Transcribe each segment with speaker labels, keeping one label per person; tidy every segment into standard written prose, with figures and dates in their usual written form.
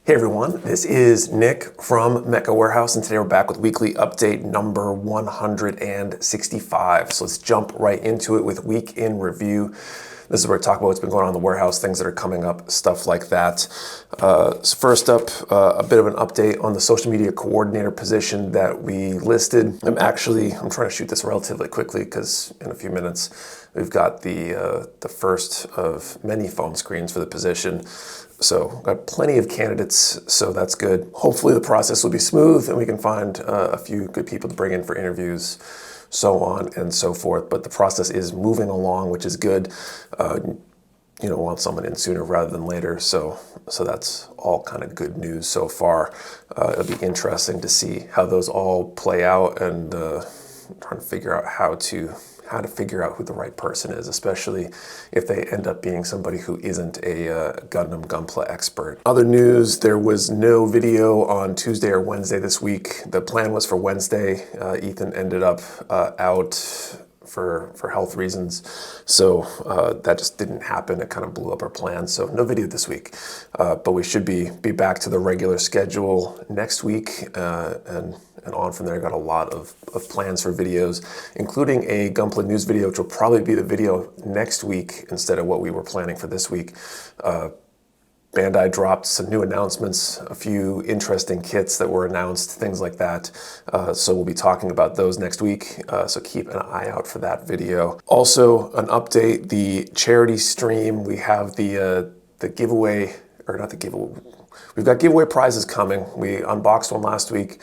Speaker 1: Hey everyone, this is Nick from Mecha Warehouse, and today we're back with weekly update number 165. So let's jump right into it with week in review. This is where we talk about what's been going on in the warehouse, things that are coming up, stuff like that. So first up, a bit of an update on the social media coordinator position that we listed. I'm trying to shoot this relatively quickly because in a few minutes we've got the first of many phone screens for the position. So got plenty of candidates, so that's good. Hopefully the process will be smooth and we can find a few good people to bring in for interviews, so on and so forth. But the process is moving along, which is good. Want someone in sooner rather than later. So that's all kind of good news so far. It'll be interesting to see how those all play out, and trying to figure out how to figure out who the right person is, especially if they end up being somebody who isn't a Gundam Gunpla expert. Other news, there was no video on Tuesday or Wednesday this week. The plan was for Wednesday. Ethan ended up out for health reasons, so that just didn't happen. It kind of blew up our plans, so no video this week. But we should be back to the regular schedule next week, and on from there. Got a lot of plans for videos, including a Gunpla news video, which will probably be the video next week instead of what we were planning for this week. Bandai dropped some new announcements, a few interesting kits that were announced, things like that. So we'll be talking about those next week, so keep an eye out for that video. Also, an update, the charity stream, we have the giveaway, or not the giveaway, we've got giveaway prizes coming. We unboxed one last week.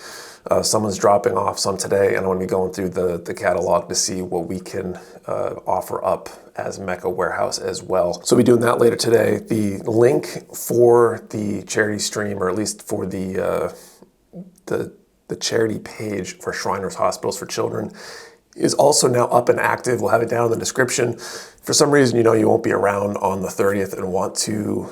Speaker 1: Someone's dropping off some today, and I'm going to be going through the catalog to see what we can offer up as Mecha Warehouse as well. So we'll be doing that later today. The link for the charity stream, or at least for the charity page for Shriners Hospitals for Children, is also now up and active. We'll have it down in the description. For some reason, you won't be around on the 30th and want to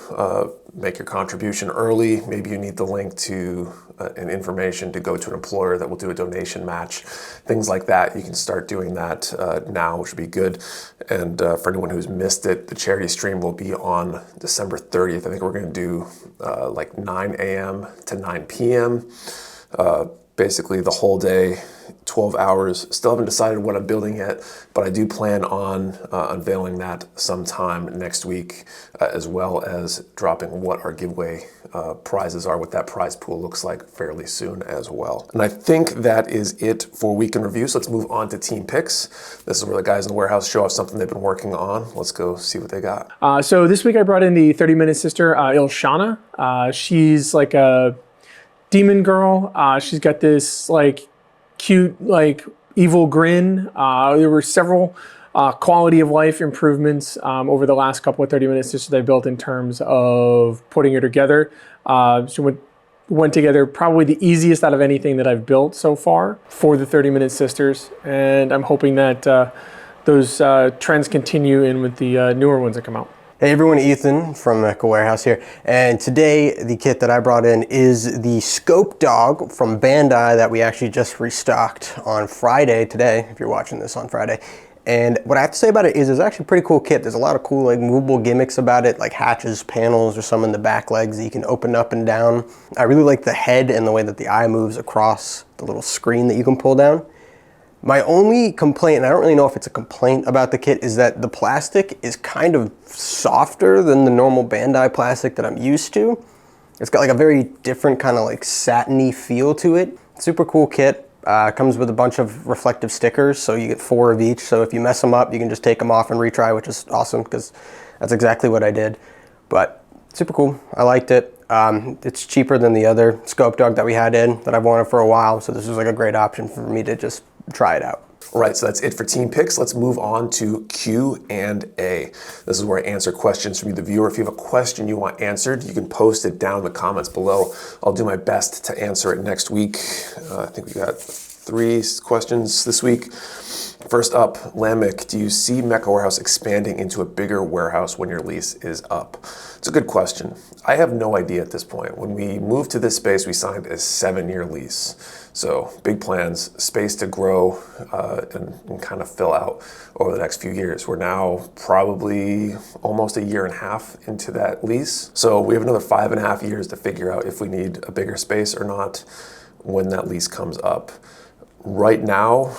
Speaker 1: make your contribution early. Maybe you need the link to and information to go to an employer that will do a donation match, things like that. You can start doing that now, which would be good. And for anyone who's missed it, the charity stream will be on December 30th. I think we're going to do like 9 a.m. to 9 p.m. Basically the whole day, 12 hours. Still haven't decided what I'm building yet, but I do plan on unveiling that sometime next week, as well as dropping what our giveaway prizes are, what that prize pool looks like fairly soon as well. And I think that is it for Week in Review. So let's move on to Team Picks. This is where the guys in the warehouse show off something they've been working on. Let's go see what they got.
Speaker 2: So this week I brought in the 30-minute sister, Ilshana. She's like a demon girl. She's got this like cute, like evil grin. There were several quality of life improvements over the last couple of 30-minute sisters they built in terms of putting her together. She went together probably the easiest out of anything that I've built so far for the 30-minute sisters. And I'm hoping that those trends continue in with the newer ones that come out.
Speaker 3: Hey everyone, Ethan from Mecha Warehouse here, and today the kit that I brought in is the Scope Dog from Bandai that we actually just restocked on Friday today, if you're watching this on Friday. And what I have to say about it is it's actually a pretty cool kit. There's a lot of cool like movable gimmicks about it, like hatches, panels, or some in the back legs that you can open up and down. I really like the head and the way that the eye moves across the little screen that you can pull down. My only complaint, and I don't really know if it's a complaint about the kit, is that the plastic is kind of softer than the normal Bandai plastic that I'm used to. It's got like a very different kind of like satiny feel to it. Super cool kit. Comes with a bunch of reflective stickers, so you get 4 of each. So if you mess them up, you can just take them off and retry, which is awesome because that's exactly what I did. But super cool. I liked it. It's cheaper than the other Scope Dog that we had in that I've wanted for a while. So this was like a great option for me to just try it out.
Speaker 1: All right, so that's it for Team Picks. Let's move on to Q&A. This is where I answer questions from you, the viewer. If you have a question you want answered, you can post it down in the comments below. I'll do my best to answer it next week. I think we got 3 questions this week. First up, Lamech, do you see Mecha Warehouse expanding into a bigger warehouse when your lease is up? It's a good question. I have no idea at this point. When we moved to this space, we signed a 7-year lease. So big plans, space to grow and kind of fill out over the next few years. We're now probably almost a year and a half into that lease. So we have another 5.5 years to figure out if we need a bigger space or not when that lease comes up. Right now,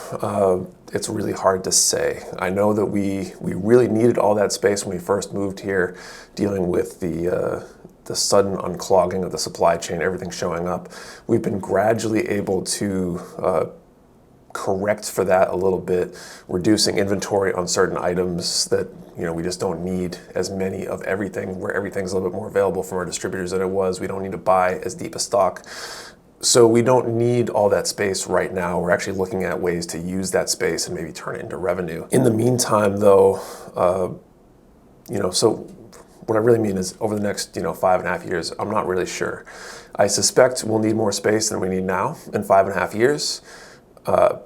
Speaker 1: it's really hard to say. I know that we really needed all that space when we first moved here, dealing with the sudden unclogging of the supply chain, everything showing up. We've been gradually able to correct for that a little bit, reducing inventory on certain items that we just don't need as many of everything, where everything's a little bit more available from our distributors than it was. We don't need to buy as deep a stock. So we don't need all that space right now. We're actually looking at ways to use that space and maybe turn it into revenue. In the meantime, though, so what I really mean is over the next 5.5 years, I'm not really sure. I suspect we'll need more space than we need now in 5.5 years.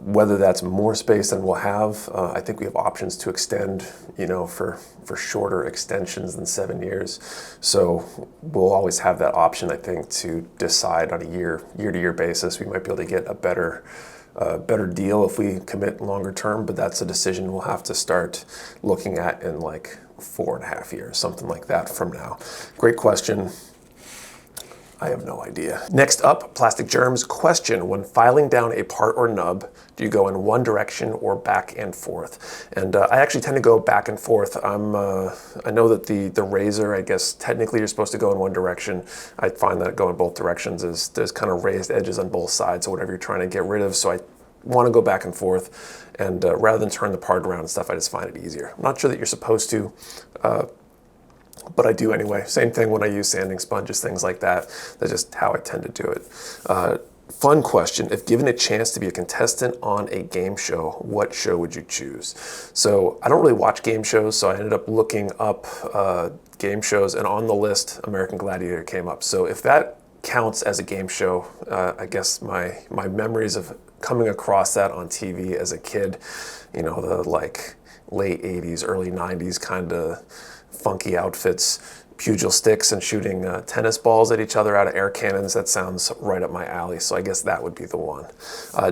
Speaker 1: Whether that's more space than we'll have, I think we have options to extend, for shorter extensions than 7 years. So we'll always have that option, I think, to decide on a year-to-year basis. We might be able to get a better deal if we commit longer term, but that's a decision we'll have to start looking at in like 4.5 years, something like that from now. Great question. I have no idea. Next up, Plastic Germs question. When filing down a part or nub, do you go in one direction or back and forth? And I actually tend to go back and forth. I know that the razor, I guess technically you're supposed to go in one direction. I find that going both directions there's kind of raised edges on both sides, or whatever you're trying to get rid of. So I want to go back and forth, and rather than turn the part around and stuff, I just find it easier. I'm not sure that you're supposed to, but I do anyway. Same thing when I use sanding sponges, things like that. That's just how I tend to do it. Fun question. If given a chance to be a contestant on a game show, what show would you choose? So I don't really watch game shows, so I ended up looking up game shows, and on the list, American Gladiator came up. So if that counts as a game show, I guess my memories of coming across that on TV as a kid, the like late 80s, early 90s kind of funky outfits, pugil sticks and shooting tennis balls at each other out of air cannons. That sounds right up my alley, so I guess that would be the one.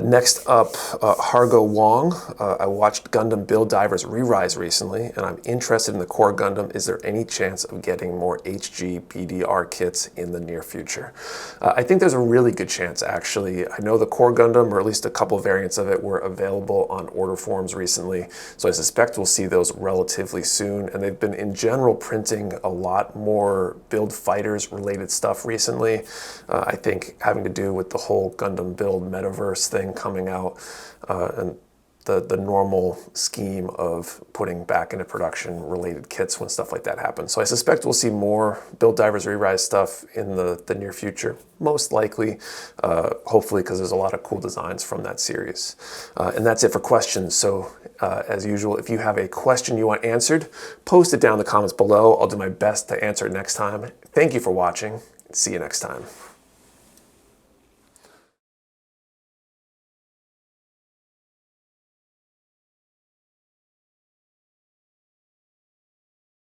Speaker 1: Next up, Hargo Wong. I watched Gundam Build Divers Re-Rise recently, and I'm interested in the core Gundam. Is there any chance of getting more HG BDR kits in the near future? I think there's a really good chance, actually. I know the core Gundam, or at least a couple variants of it, were available on order forms recently, so I suspect we'll see those relatively soon, and they've been, in general, printing a lot more Build Fighters related stuff recently. I think having to do with the whole Gundam Build metaverse thing coming out, and the normal scheme of putting back into production related kits when stuff like that happens. So I suspect we'll see more Build Divers Re-Rise stuff in the near future, most likely, hopefully, because there's a lot of cool designs from that series. And that's it for questions. So as usual, if you have a question you want answered, post it down in the comments below. I'll do my best to answer it next time. Thank you for watching. See you next time.